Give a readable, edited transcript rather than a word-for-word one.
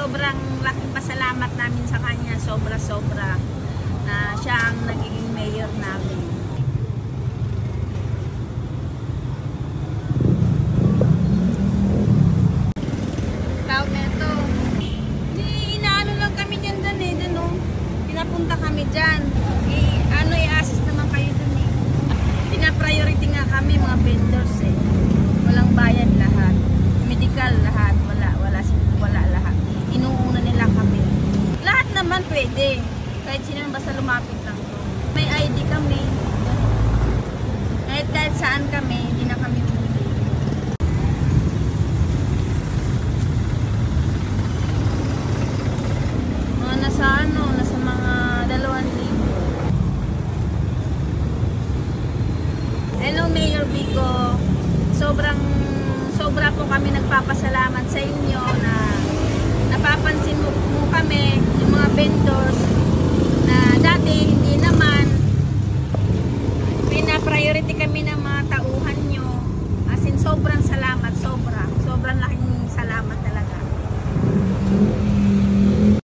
sobrang laking pasalamat namin sa kanya, sobra-sobra na siya ang nagiging mayor namin. Tawag na ito. Inaano lang kami dyan dun oh. Pinapunta kami dyan. I-assist naman kayo dun eh. Pina-priority nga kami mga vendors eh. Walang bayad lahat. Medical lahat. Wala lahat. Inuuna nila kami. Lahat naman pwede. Kahit sino basta lumapit lang to. May ID kami. Kahit saan kami, hindi na kami huli. Nasa mga 2,000. Hello Mayor Vico. Sobra po kami nagpapasalamat sa inyo na napapansin mo kami, yung mga vendors na dati hindi naman. Pina-priority kami ng mga tauhan nyo. As in, sobrang salamat, sobra.